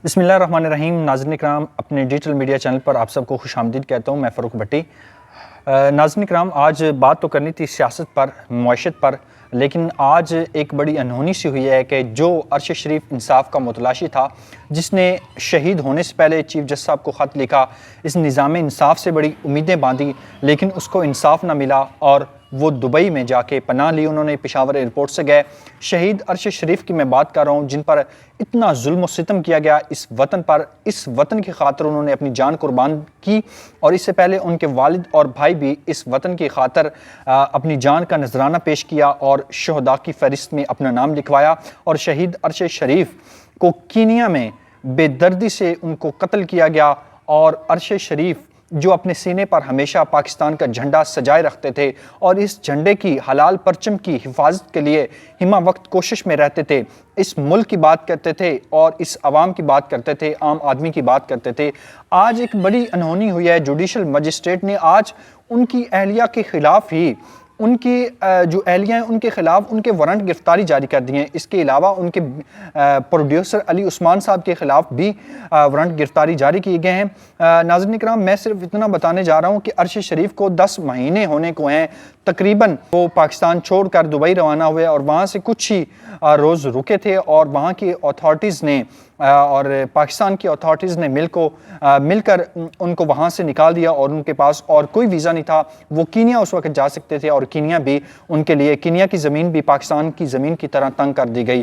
بسم اللہ الرحمن الرحیم۔ ناظرین اکرام، اپنے ڈیجیٹل میڈیا چینل پر آپ سب کو خوش آمدید کہتا ہوں۔ میں فاروق بھٹی۔ ناظرین اکرام، آج بات تو کرنی تھی سیاست پر، معیشت پر، لیکن آج ایک بڑی انہونی سی ہوئی ہے کہ جو عرش شریف انصاف کا متلاشی تھا، جس نے شہید ہونے سے پہلے چیف جسٹس صاحب کو خط لکھا، اس نظام انصاف سے بڑی امیدیں باندھی، لیکن اس کو انصاف نہ ملا اور وہ دبئی میں جا کے پناہ لی۔ انہوں نے پشاور ایئرپورٹ سے گئے۔ شہید عرش شریف کی میں بات کر رہا ہوں، جن پر اتنا ظلم و ستم کیا گیا اس وطن پر، اس وطن کی خاطر انہوں نے اپنی جان قربان کی، اور اس سے پہلے ان کے والد اور بھائی بھی اس وطن کی خاطر اپنی جان کا نذرانہ پیش کیا اور شہداء کی فہرست میں اپنا نام لکھوایا۔ اور شہید عرش شریف کو کینیا میں بے دردی سے ان کو قتل کیا گیا، اور عرش شریف جو اپنے سینے پر ہمیشہ پاکستان کا جھنڈا سجائے رکھتے تھے اور اس جھنڈے کی حلال پرچم کی حفاظت کے لیے ہمہ وقت کوشش میں رہتے تھے، اس ملک کی بات کرتے تھے اور اس عوام کی بات کرتے تھے، عام آدمی کی بات کرتے تھے۔ آج ایک بڑی انہونی ہوئی ہے، جوڈیشل مجسٹریٹ نے آج ان کی اہلیہ کے خلاف ہی، ان کی جو اہلیہ ہیں ان کے خلاف ان کے وارنٹ گرفتاری جاری کر دی ہیں۔ اس کے علاوہ ان کے پروڈیوسر علی عثمان صاحب کے خلاف بھی وارنٹ گرفتاری جاری کیے گئے ہیں۔ ناظرین اکرام، میں صرف اتنا بتانے جا رہا ہوں کہ عرش شریف کو 10 مہینے ہونے کو ہیں تقریباً، وہ پاکستان چھوڑ کر دبئی روانہ ہوئے اور وہاں سے کچھ ہی روز رکے تھے، اور وہاں کی اتھارٹیز نے اور پاکستان کی اتھارٹیز نے مل کر ان کو وہاں سے نکال دیا، اور ان کے پاس اور کوئی ویزا نہیں تھا۔ وہ کینیا اس وقت جا سکتے تھے، اور کینیا بھی ان کے لیے، کینیا کی زمین بھی پاکستان کی زمین کی طرح تنگ کر دی گئی۔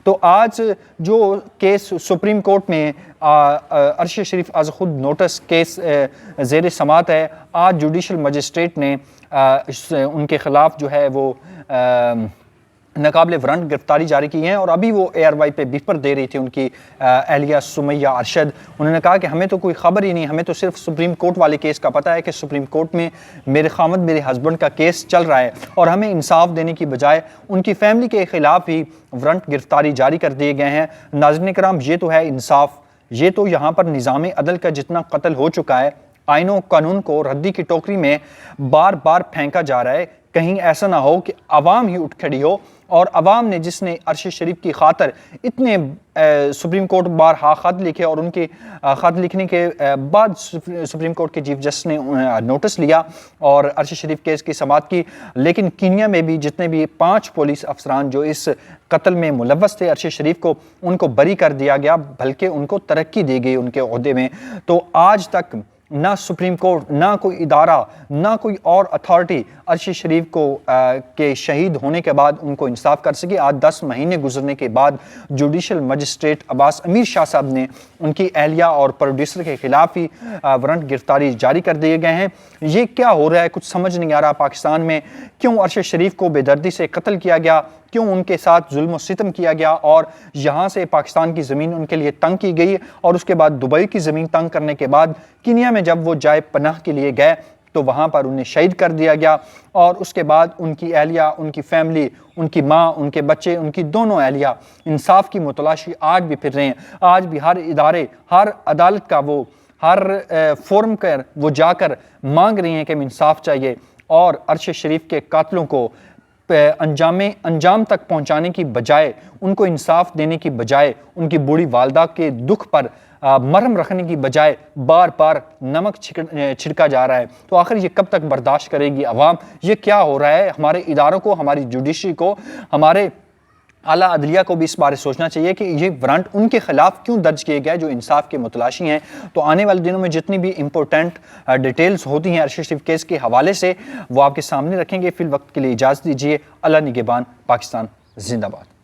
تو آج جو کیس سپریم کورٹ میں عرش شریف از خود نوٹس کیس زیر سماعت ہے، آج جوڈیشل مجسٹریٹ نے ان کے خلاف جو ہے وہ ناقابل وارنٹ گرفتاری جاری کی ہیں، اور ابھی وہ اے آر وائی پہ بیفر دے رہی تھی ان کی اہلیہ سمیہ ارشد۔ انہوں نے کہا کہ ہمیں تو کوئی خبر ہی نہیں، ہمیں تو صرف سپریم کورٹ والے کیس کا پتہ ہے کہ سپریم کورٹ میں میرے خامد، میرے ہسبینڈ کا کیس چل رہا ہے، اور ہمیں انصاف دینے کی بجائے ان کی فیملی کے خلاف ہی وارنٹ گرفتاری جاری کر دیے گئے ہیں۔ ناظرین کرام، یہ تو ہے انصاف، یہ تو یہاں پر نظام عدل کا جتنا قتل ہو چکا ہے، آئین و قانون کو ردی کی ٹوکری میں بار بار پھینکا جا رہا ہے۔ کہیں ایسا نہ ہو کہ عوام ہی اٹھ کھڑی ہو، اور عوام نے جس نے عرش شریف کی خاطر اتنے سپریم کورٹ بارہا خط لکھے، اور ان کے خط لکھنے کے بعد سپریم کورٹ کے چیف جسٹس نے نوٹس لیا اور عرش شریف کیس کی سماعت کی، لیکن کینیا میں بھی جتنے بھی 5 پولیس افسران جو اس قتل میں ملوث تھے عرش شریف کو، ان کو بری کر دیا گیا، بلکہ ان کو ترقی دی گئی ان کے عہدے میں۔ تو آج تک نہ سپریم کورٹ، نہ کوئی ادارہ، نہ کوئی اور اتھارٹی عرش شریف کو کے شہید ہونے کے بعد ان کو انصاف کر سکی۔ آج 10 مہینے گزرنے کے بعد جوڈیشل مجسٹریٹ عباس امیر شاہ صاحب نے ان کی اہلیہ اور پروڈیوسر کے خلاف ہی وارنٹ گرفتاری جاری کر دیے گئے ہیں۔ یہ کیا ہو رہا ہے؟ کچھ سمجھ نہیں آ رہا پاکستان میں۔ کیوں عرش شریف کو بے دردی سے قتل کیا گیا؟ کیوں ان کے ساتھ ظلم و ستم کیا گیا، اور یہاں سے پاکستان کی زمین ان کے لیے تنگ کی گئی، اور اس کے بعد دبئی کی زمین تنگ کرنے کے بعد کینیا میں جب وہ جائے پناہ کے لیے گئے تو وہاں پر انہیں شہید کر دیا گیا، اور اس کے بعد ان کی اہلیہ، ان کی فیملی، ان کی ماں، ان کے بچے، ان کی دونوں اہلیہ انصاف کی متلاشی آج بھی پھر رہے ہیں۔ آج بھی ہر ادارے، ہر عدالت کا وہ ہر فورم پر وہ جا کر مانگ رہی ہیں کہ ہمیں انصاف چاہیے، اور عرش شریف کے قاتلوں کو انجام تک پہنچانے کی بجائے، ان کو انصاف دینے کی بجائے، ان کی بوڑھی والدہ کے دکھ پر مرہم رکھنے کی بجائے بار بار نمک چھڑکا جا رہا ہے۔ تو آخر یہ کب تک برداشت کرے گی عوام؟ یہ کیا ہو رہا ہے؟ ہمارے اداروں کو، ہماری جوڈیشری کو، ہمارے اعلیٰ عدلیہ کو بھی اس بارے سوچنا چاہیے کہ یہ وارنٹ ان کے خلاف کیوں درج کیے گئے جو انصاف کے متلاشی ہیں۔ تو آنے والے دنوں میں جتنی بھی امپورٹنٹ ڈیٹیلز ہوتی ہیں عرش شریف کیس کے حوالے سے، وہ آپ کے سامنے رکھیں گے۔ فی الوقت کے لیے اجازت دیجیے۔ اللہ نگہبان۔ پاکستان زندہ باد۔